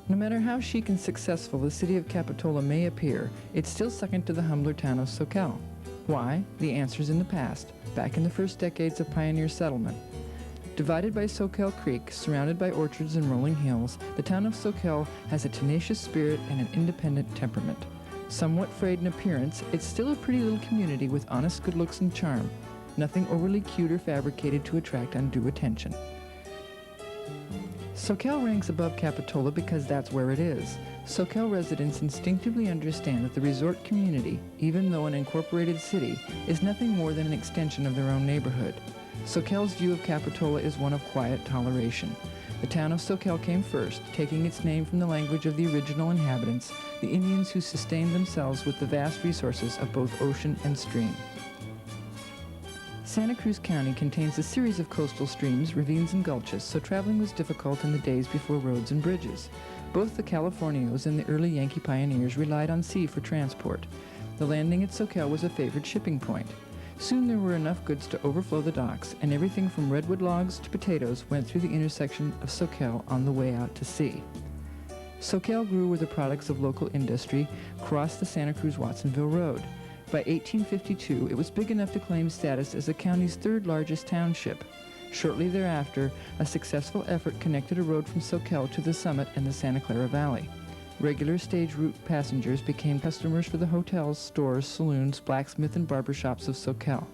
No matter how chic and successful the city of Capitola may appear, it's still second to the humbler town of Soquel. Why? The answer's in the past, back in the first decades of pioneer settlement. Divided by Soquel Creek, surrounded by orchards and rolling hills, the town of Soquel has a tenacious spirit and an independent temperament. Somewhat frayed in appearance, it's still a pretty little community with honest good looks and charm. Nothing overly cute or fabricated to attract undue attention. Soquel ranks above Capitola because that's where it is. Soquel residents instinctively understand that the resort community, even though an incorporated city, is nothing more than an extension of their own neighborhood. Soquel's view of Capitola is one of quiet toleration. The town of Soquel came first, taking its name from the language of the original inhabitants, the Indians who sustained themselves with the vast resources of both ocean and stream. Santa Cruz County contains a series of coastal streams, ravines, and gulches, so traveling was difficult in the days before roads and bridges. Both the Californios and the early Yankee pioneers relied on sea for transport. The landing at Soquel was a favored shipping point. Soon there were enough goods to overflow the docks, and everything from redwood logs to potatoes went through the intersection of Soquel on the way out to sea. Soquel grew where the products of local industry crossed the Santa Cruz-Watsonville Road. By 1852, it was big enough to claim status as the county's third largest township. Shortly thereafter, a successful effort connected a road from Soquel to the summit and the Santa Clara Valley. Regular stage route passengers became customers for the hotels, stores, saloons, blacksmith, and barber shops of Soquel.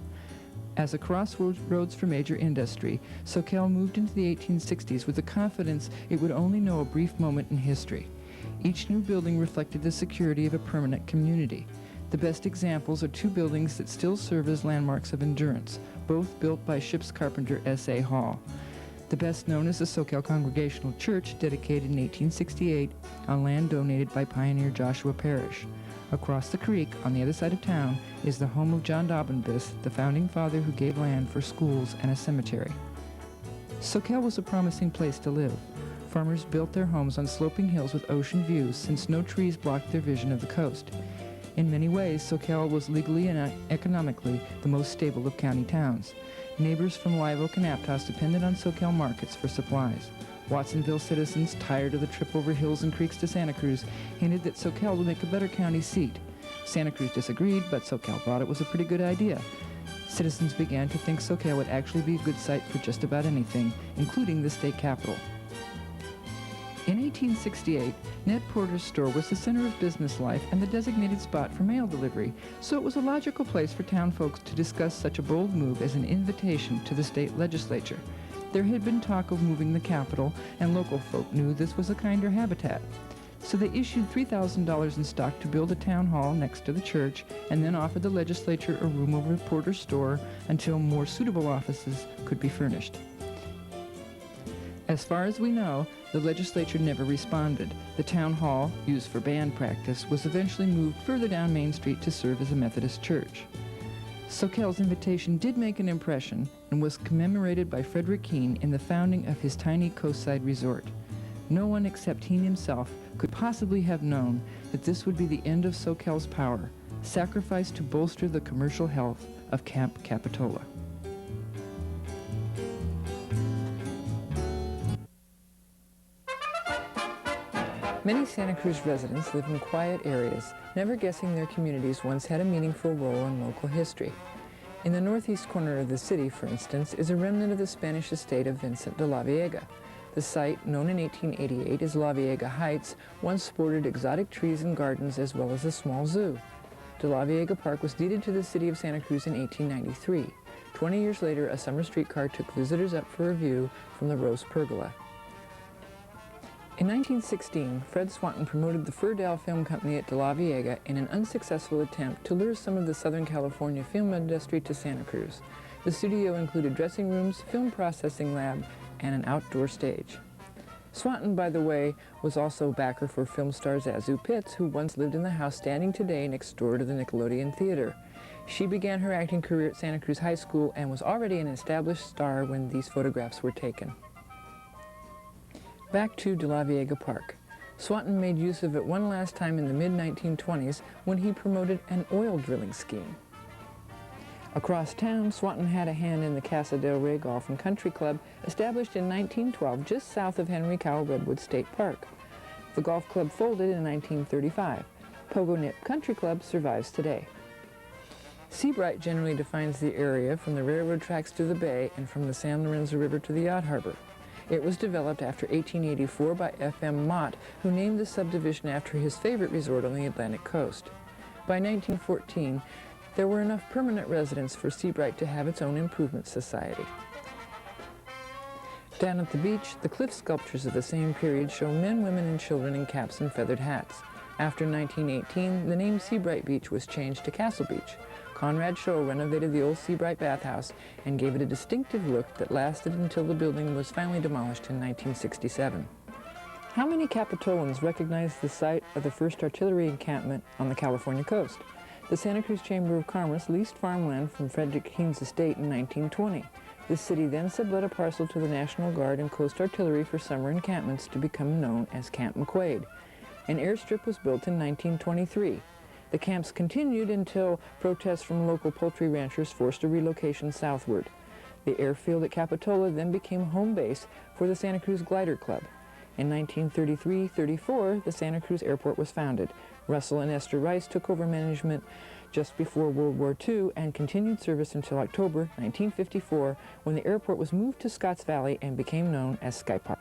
As a crossroads for major industry, Soquel moved into the 1860s with the confidence it would only know a brief moment in history. Each new building reflected the security of a permanent community. The best examples are two buildings that still serve as landmarks of endurance, both built by ship's carpenter S.A. Hall. The best known is the Soquel Congregational Church, dedicated in 1868 on land donated by pioneer Joshua Parrish. Across the creek, on the other side of town, is the home of John Dobbinbus, the founding father who gave land for schools and a cemetery. Soquel was a promising place to live. Farmers built their homes on sloping hills with ocean views, since no trees blocked their vision of the coast. In many ways, Soquel was legally and economically the most stable of county towns. Neighbors from Live Oak and Aptos depended on Soquel markets for supplies. Watsonville citizens, tired of the trip over hills and creeks to Santa Cruz, hinted that Soquel would make a better county seat. Santa Cruz disagreed, but Soquel thought it was a pretty good idea. Citizens began to think Soquel would actually be a good site for just about anything, including the state capital. In 1868, Ned Porter's store was the center of business life and the designated spot for mail delivery, so it was a logical place for town folks to discuss such a bold move as an invitation to the state legislature. There had been talk of moving the capital, and local folk knew this was a kinder habitat. So they issued $3,000 in stock to build a town hall next to the church, and then offered the legislature a room over Porter's store until more suitable offices could be furnished. As far as we know, the legislature never responded. The town hall, used for band practice, was eventually moved further down Main Street to serve as a Methodist church. Soquel's invitation did make an impression and was commemorated by Frederick Keene in the founding of his tiny coastside resort. No one except Keene himself could possibly have known that this would be the end of Soquel's power, sacrificed to bolster the commercial health of Camp Capitola. Many Santa Cruz residents live in quiet areas, never guessing their communities once had a meaningful role in local history. In the northeast corner of the city, for instance, is a remnant of the Spanish estate of Vincent de la Viega. The site, known in 1888 as La Viega Heights, once sported exotic trees and gardens as well as a small zoo. De la Viega Park was deeded to the city of Santa Cruz in 1893. 20 years later, a summer streetcar took visitors up for a view from the Rose Pergola. In 1916, Fred Swanton promoted the Furdale Film Company at De La Viega in an unsuccessful attempt to lure some of the Southern California film industry to Santa Cruz. The studio included dressing rooms, film processing lab, and an outdoor stage. Swanton, by the way, was also backer for film star Zazu Pitts, who once lived in the house standing today next door to the Nickelodeon Theater. She began her acting career at Santa Cruz High School and was already an established star when these photographs were taken. Back to De La Viega Park. Swanton made use of it one last time in the mid-1920s when he promoted an oil drilling scheme. Across town, Swanton had a hand in the Casa del Rey Golf and Country Club, established in 1912 just south of Henry Cowell Redwood State Park. The golf club folded in 1935. Pogo Nip Country Club survives today. Seabright generally defines the area from the railroad tracks to the bay and from the San Lorenzo River to the yacht harbor. It was developed after 1884 by F.M. Mott, who named the subdivision after his favorite resort on the Atlantic coast. By 1914, there were enough permanent residents for Seabright to have its own improvement society. Down at the beach, the cliff sculptures of the same period show men, women, and children in caps and feathered hats. After 1918, the name Seabright Beach was changed to Castle Beach. Conrad Scholl renovated the old Seabright bathhouse and gave it a distinctive look that lasted until the building was finally demolished in 1967. How many Capitolans recognize the site of the first artillery encampment on the California coast? The Santa Cruz Chamber of Commerce leased farmland from Frederick Keene's estate in 1920. The city then sublet a parcel to the National Guard and Coast Artillery for summer encampments to become known as Camp McQuaid. An airstrip was built in 1923. The camps continued until protests from local poultry ranchers forced a relocation southward. The airfield at Capitola then became home base for the Santa Cruz Glider Club. In 1933-34, the Santa Cruz Airport was founded. Russell and Esther Rice took over management just before World War II and continued service until October 1954, when the airport was moved to Scotts Valley and became known as Sky Park.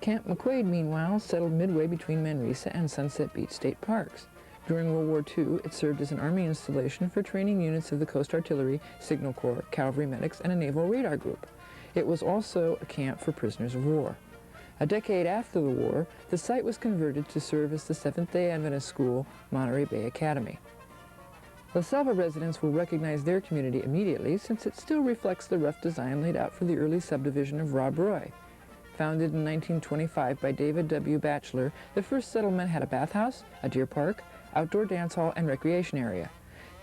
Camp McQuaid, meanwhile, settled midway between Manresa and Sunset Beach State Parks. During World War II, it served as an Army installation for training units of the Coast Artillery, Signal Corps, Cavalry Medics, and a Naval Radar Group. It was also a camp for prisoners of war. A decade after the war, the site was converted to serve as the Seventh-day Adventist school, Monterey Bay Academy. La Selva residents will recognize their community immediately, since it still reflects the rough design laid out for the early subdivision of Rob Roy. Founded in 1925 by David W. Batchelor, the first settlement had a bathhouse, a deer park, outdoor dance hall, and recreation area.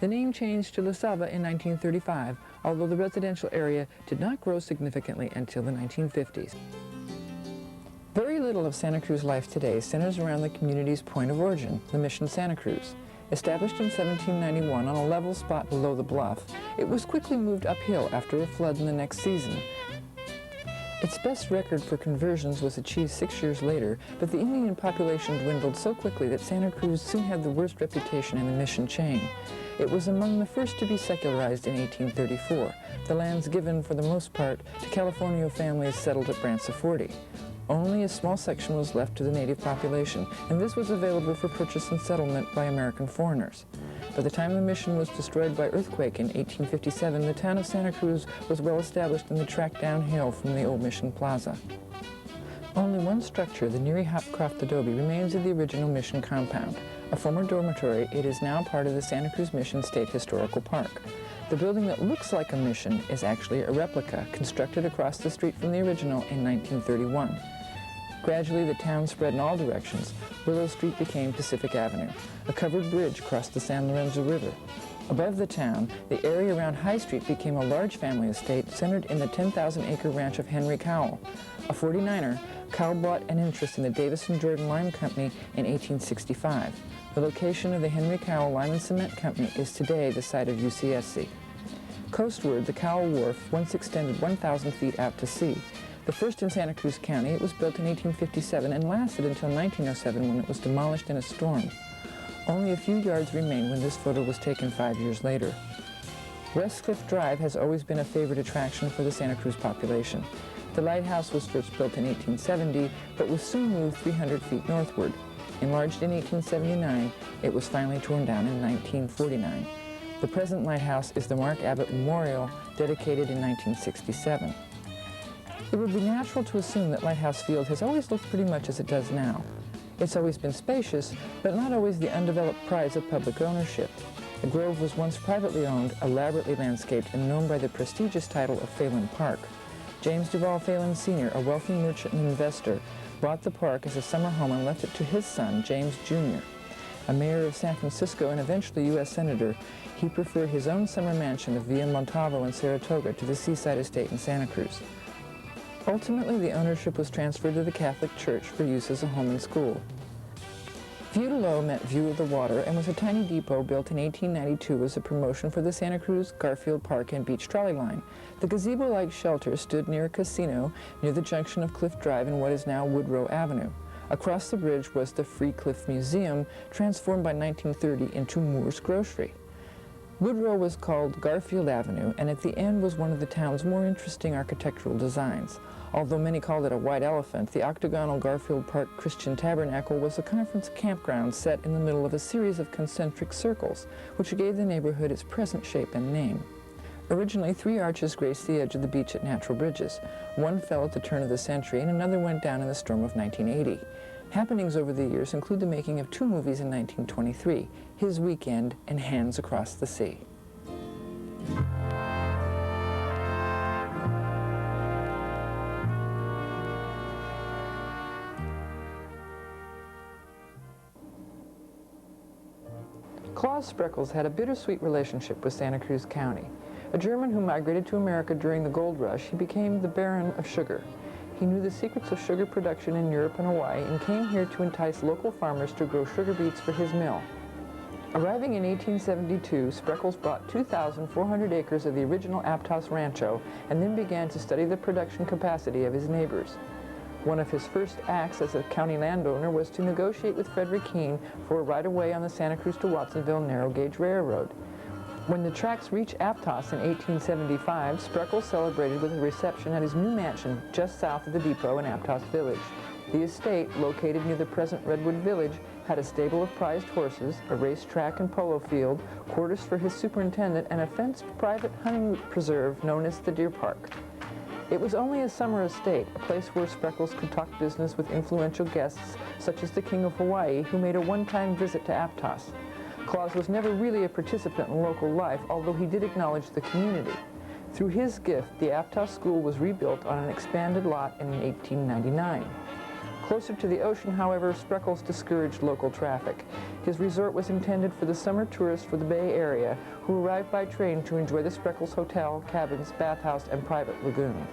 The name changed to La Selva in 1935, although the residential area did not grow significantly until the 1950s. Very little of Santa Cruz life today centers around the community's point of origin, the Mission Santa Cruz. Established in 1791 on a level spot below the bluff, it was quickly moved uphill after a flood in the next season. Its best record for conversions was achieved 6 years later, but the Indian population dwindled so quickly that Santa Cruz soon had the worst reputation in the mission chain. It was among the first to be secularized in 1834, the lands given, for the most part, to California families settled at Branciforte. Only a small section was left to the native population, and this was available for purchase and settlement by American foreigners. By the time the mission was destroyed by earthquake in 1857, the town of Santa Cruz was well established in the track downhill from the old Mission Plaza. Only one structure, the Neary Hopcroft adobe, remains of the original mission compound. A former dormitory, it is now part of the Santa Cruz Mission State Historical Park. The building that looks like a mission is actually a replica, constructed across the street from the original in 1931. Gradually, the town spread in all directions. Willow Street became Pacific Avenue. A covered bridge crossed the San Lorenzo River. Above the town, the area around High Street became a large family estate centered in the 10,000-acre ranch of Henry Cowell. A 49er, Cowell bought an interest in the Davison Jordan Lime Company in 1865. The location of the Henry Cowell Lime and Cement Company is today the site of UCSC. Coastward, the Cowell Wharf once extended 1,000 feet out to sea. The first in Santa Cruz County, it was built in 1857 and lasted until 1907 when it was demolished in a storm. Only a few yards remain when this photo was taken 5 years later. West Cliff Drive has always been a favorite attraction for the Santa Cruz population. The lighthouse was first built in 1870, but was soon moved 300 feet northward. Enlarged in 1879, it was finally torn down in 1949. The present lighthouse is the Mark Abbott Memorial, dedicated in 1967. It would be natural to assume that Lighthouse Field has always looked pretty much as it does now. It's always been spacious, but not always the undeveloped prize of public ownership. The grove was once privately owned, elaborately landscaped, and known by the prestigious title of Phelan Park. James Duval Phelan Sr., a wealthy merchant and investor, bought the park as a summer home and left it to his son, James Jr. A mayor of San Francisco and eventually U.S. Senator, he preferred his own summer mansion of Villa Montalvo in Saratoga to the seaside estate in Santa Cruz. Ultimately, the ownership was transferred to the Catholic Church for use as a home and school. View to Low meant view of the water and was a tiny depot built in 1892 as a promotion for the Santa Cruz, Garfield Park, and Beach Trolley Line. The gazebo-like shelter stood near a casino near the junction of Cliff Drive and what is now Woodrow Avenue. Across the bridge was the Free Cliff Museum, transformed by 1930 into Moore's Grocery. Woodrow was called Garfield Avenue, and at the end was one of the town's more interesting architectural designs. Although many called it a white elephant, the octagonal Garfield Park Christian Tabernacle was a conference campground set in the middle of a series of concentric circles, which gave the neighborhood its present shape and name. Originally, 3 arches graced the edge of the beach at Natural Bridges. One fell at the turn of the century, and another went down in the storm of 1980. Happenings over the years include the making of 2 movies in 1923, His Weekend and Hands Across the Sea. Claus Spreckels had a bittersweet relationship with Santa Cruz County. A German who migrated to America during the gold rush, he became the Baron of Sugar. He knew the secrets of sugar production in Europe and Hawaii and came here to entice local farmers to grow sugar beets for his mill. Arriving in 1872, Spreckels bought 2,400 acres of the original Aptos Rancho and then began to study the production capacity of his neighbors. One of his first acts as a county landowner was to negotiate with Frederick Keene for a right-of-way on the Santa Cruz to Watsonville narrow-gauge railroad. When the tracks reached Aptos in 1875, Spreckels celebrated with a reception at his new mansion just south of the depot in Aptos Village. The estate, located near the present Redwood Village, had a stable of prized horses, a racetrack and polo field, quarters for his superintendent, and a fenced private hunting preserve known as the Deer Park. It was only a summer estate, a place where Spreckels could talk business with influential guests such as the King of Hawaii, who made a one-time visit to Aptos. Claus was never really a participant in local life, although he did acknowledge the community. Through his gift, the Aptos School was rebuilt on an expanded lot in 1899. Closer to the ocean, however, Spreckels discouraged local traffic. His resort was intended for the summer tourists for the Bay Area, who arrived by train to enjoy the Spreckels Hotel, cabins, bathhouse, and private lagoon.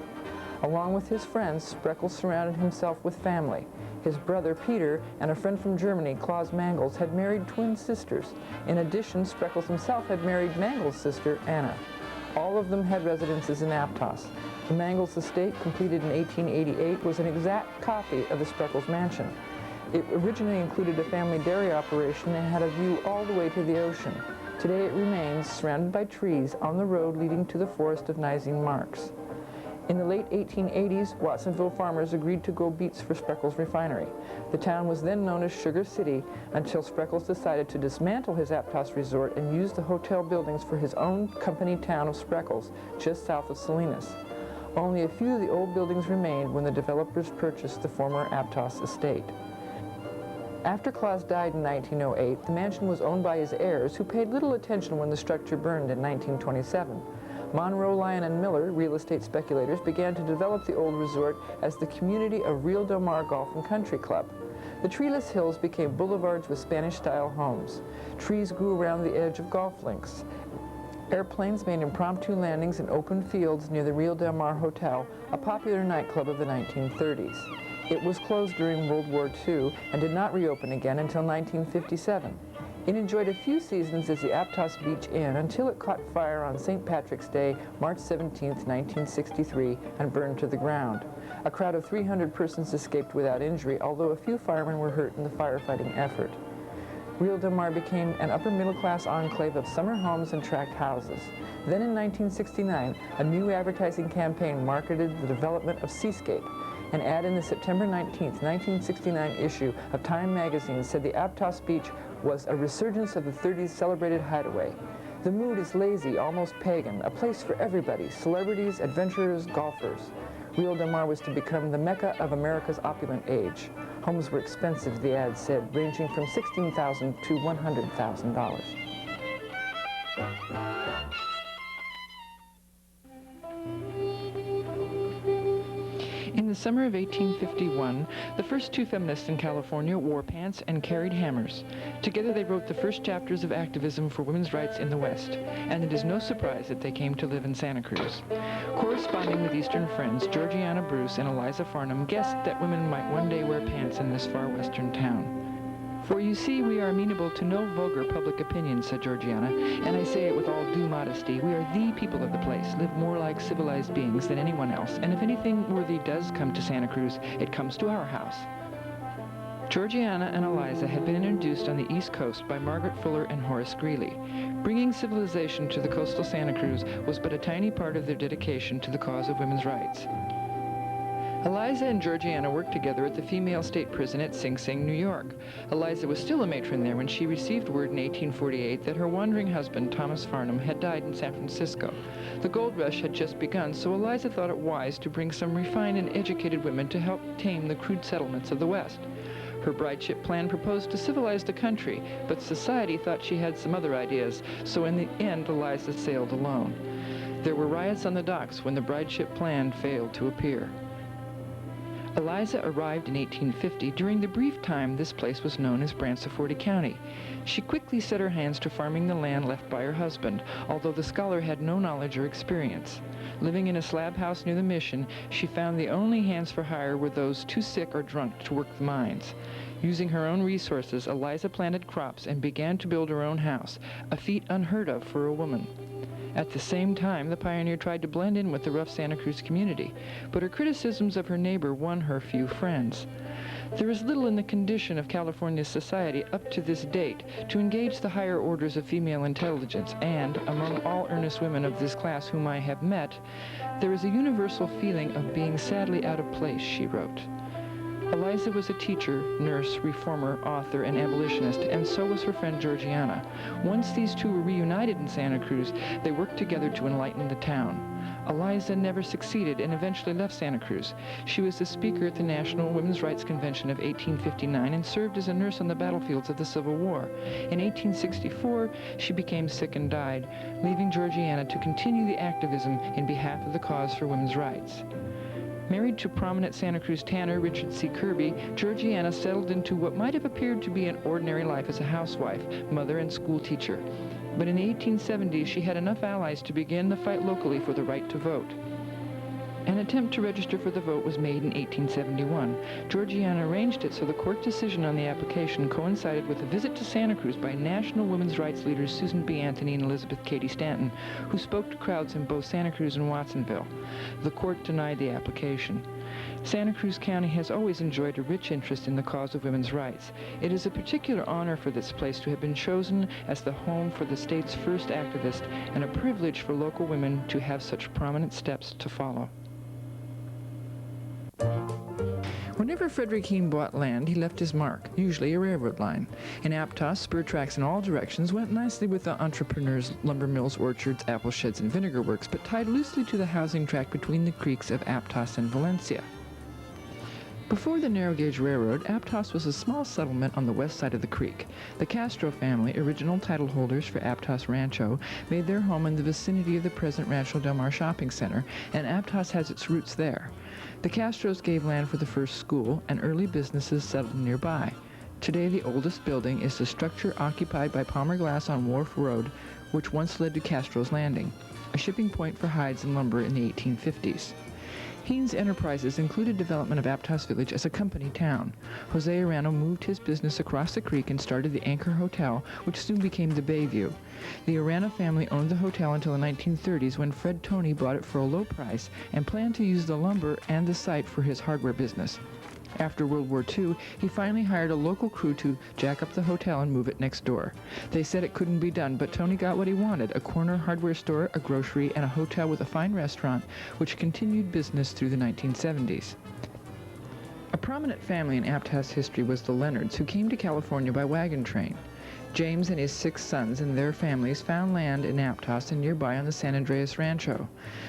Along with his friends, Spreckels surrounded himself with family. His brother, Peter, and a friend from Germany, Klaus Mangels, had married twin sisters. In addition, Spreckels himself had married Mangels' sister, Anna. All of them had residences in Aptos. The Mangels estate, completed in 1888, was an exact copy of the Spreckels mansion. It originally included a family dairy operation and had a view all the way to the ocean. Today it remains surrounded by trees on the road leading to the forest of Nisene Marks. In the late 1880s, Watsonville farmers agreed to grow beets for Spreckels Refinery. The town was then known as Sugar City until Spreckels decided to dismantle his Aptos resort and use the hotel buildings for his own company town of Spreckels, just south of Salinas. Only a few of the old buildings remained when the developers purchased the former Aptos estate. After Claus died in 1908, the mansion was owned by his heirs, who paid little attention when the structure burned in 1927. Monroe, Lyon, and Miller, real estate speculators, began to develop the old resort as the community of Rio Del Mar Golf and Country Club. The treeless hills became boulevards with Spanish-style homes. Trees grew around the edge of golf links. Airplanes made impromptu landings in open fields near the Rio Del Mar Hotel, a popular nightclub of the 1930s. It was closed during World War II and did not reopen again until 1957. It enjoyed a few seasons as the Aptos Beach Inn until it caught fire on St. Patrick's Day, March 17, 1963, and burned to the ground. A crowd of 300 persons escaped without injury, although a few firemen were hurt in the firefighting effort. Rio Del Mar became an upper-middle-class enclave of summer homes and tract houses. Then in 1969, a new advertising campaign marketed the development of Seascape. An ad in the September 19, 1969 issue of Time magazine said the Aptos Beach was a resurgence of the 30s celebrated hideaway. The mood is lazy, almost pagan, a place for everybody, celebrities, adventurers, golfers. Rio Del Mar was to become the mecca of America's opulent age. Homes were expensive, the ad said, ranging from $16,000 to $100,000. In the summer of 1851, the first 2 feminists in California wore pants and carried hammers. Together they wrote the first chapters of activism for women's rights in the West, and it is no surprise that they came to live in Santa Cruz. Corresponding with Eastern friends, Georgiana Bruce and Eliza Farnham guessed that women might one day wear pants in this far western town. "For you see, we are amenable to no vulgar public opinion," said Georgiana, "and I say it with all due modesty. We are the people of the place, live more like civilized beings than anyone else, and if anything worthy does come to Santa Cruz, it comes to our house." Georgiana and Eliza had been introduced on the East Coast by Margaret Fuller and Horace Greeley. Bringing civilization to the coastal Santa Cruz was but a tiny part of their dedication to the cause of women's rights. Eliza and Georgiana worked together at the female state prison at Sing Sing, New York. Eliza was still a matron there when she received word in 1848 that her wandering husband, Thomas Farnham, had died in San Francisco. The gold rush had just begun, so Eliza thought it wise to bring some refined and educated women to help tame the crude settlements of the West. Her brideship plan proposed to civilize the country, but society thought she had some other ideas, so in the end Eliza sailed alone. There were riots on the docks when the brideship plan failed to appear. Eliza arrived in 1850. During the brief time this place was known as Branciforte County. She quickly set her hands to farming the land left by her husband, although the scholar had no knowledge or experience. Living in a slab house near the mission, she found the only hands for hire were those too sick or drunk to work the mines. Using her own resources, Eliza planted crops and began to build her own house, a feat unheard of for a woman. At the same time, the pioneer tried to blend in with the rough Santa Cruz community, but her criticisms of her neighbor won her few friends. There is little in the condition of California's society up to this date to engage the higher orders of female intelligence, and, among all earnest women of this class whom I have met, there is a universal feeling of being sadly out of place, she wrote. Eliza was a teacher, nurse, reformer, author, and abolitionist, and so was her friend Georgiana. Once these two were reunited in Santa Cruz, they worked together to enlighten the town. Eliza never succeeded and eventually left Santa Cruz. She was the speaker at the National Women's Rights Convention of 1859 and served as a nurse on the battlefields of the Civil War. In 1864, she became sick and died, leaving Georgiana to continue the activism in behalf of the cause for women's rights. Married to prominent Santa Cruz tanner Richard C. Kirby, Georgiana settled into what might have appeared to be an ordinary life as a housewife, mother, and school teacher. But in the 1870s, she had enough allies to begin the fight locally for the right to vote. An attempt to register for the vote was made in 1871. Georgiana arranged it so the court decision on the application coincided with a visit to Santa Cruz by national women's rights leaders Susan B. Anthony and Elizabeth Cady Stanton, who spoke to crowds in both Santa Cruz and Watsonville. The court denied the application. Santa Cruz County has always enjoyed a rich interest in the cause of women's rights. It is a particular honor for this place to have been chosen as the home for the state's first activist, and a privilege for local women to have such prominent steps to follow. Whenever Frederick Heen bought land, he left his mark, usually a railroad line. In Aptos, spur tracks in all directions went nicely with the entrepreneurs' lumber mills, orchards, apple sheds, and vinegar works, but tied loosely to the housing tract between the creeks of Aptos and Valencia. Before the narrow-gauge railroad, Aptos was a small settlement on the west side of the creek. The Castro family, original title holders for Aptos Rancho, made their home in the vicinity of the present Rancho Del Mar shopping center, and Aptos has its roots there. The Castros gave land for the first school, and early businesses settled nearby. Today, the oldest building is the structure occupied by Palmer Glass on Wharf Road, which once led to Castro's Landing, a shipping point for hides and lumber in the 1850s. Heen's enterprises included development of Aptos Village as a company town. Jose Arano moved his business across the creek and started the Anchor Hotel, which soon became the Bayview. The Arano family owned the hotel until the 1930s, when Fred Toney bought it for a low price and planned to use the lumber and the site for his hardware business. After World War II, he finally hired a local crew to jack up the hotel and move it next door. They said it couldn't be done, but Tony got what he wanted: a corner hardware store, a grocery, and a hotel with a fine restaurant, which continued business through the 1970s. A prominent family in Aptos history was the Leonards, who came to California by wagon train. James and his 6 sons and their families found land in Aptos and nearby on the San Andreas Rancho.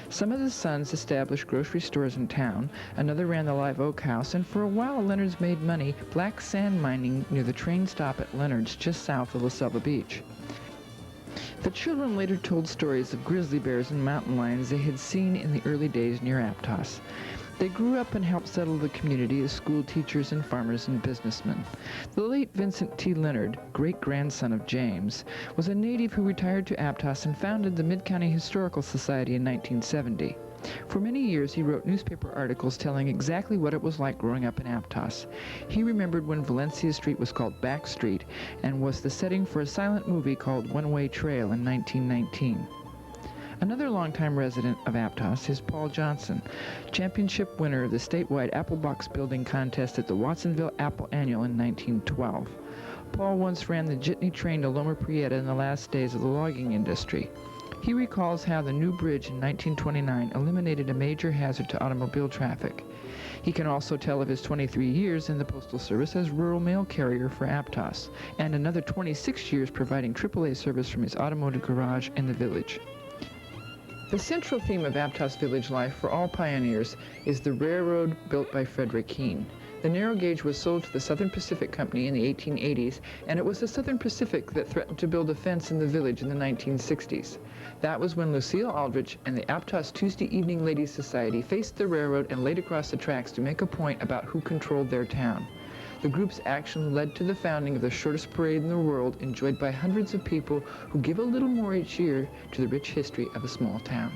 Some of the sons established grocery stores in town, another ran the Live Oak House, and for a while Leonards made money black sand mining near the train stop at Leonards, just south of La Selva Beach. The children later told stories of grizzly bears and mountain lions they had seen in the early days near Aptos. They grew up and helped settle the community as school teachers and farmers and businessmen. The late Vincent T. Leonard, great-grandson of James, was a native who retired to Aptos and founded the Mid-County Historical Society in 1970. For many years, he wrote newspaper articles telling exactly what it was like growing up in Aptos. He remembered when Valencia Street was called Back Street and was the setting for a silent movie called One Way Trail in 1919. Another longtime resident of Aptos is Paul Johnson, championship winner of the statewide apple box building contest at the Watsonville Apple Annual in 1912. Paul once ran the jitney train to Loma Prieta in the last days of the logging industry. He recalls how the new bridge in 1929 eliminated a major hazard to automobile traffic. He can also tell of his 23 years in the Postal Service as rural mail carrier for Aptos, and another 26 years providing AAA service from his automotive garage in the village. The central theme of Aptos village life for all pioneers is the railroad built by Frederick Keene. The narrow gauge was sold to the Southern Pacific Company in the 1880s, and it was the Southern Pacific that threatened to build a fence in the village in the 1960s. That was when Lucille Aldrich and the Aptos Tuesday Evening Ladies Society faced the railroad and laid across the tracks to make a point about who controlled their town. The group's action led to the founding of the shortest parade in the world, enjoyed by hundreds of people who give a little more each year to the rich history of a small town.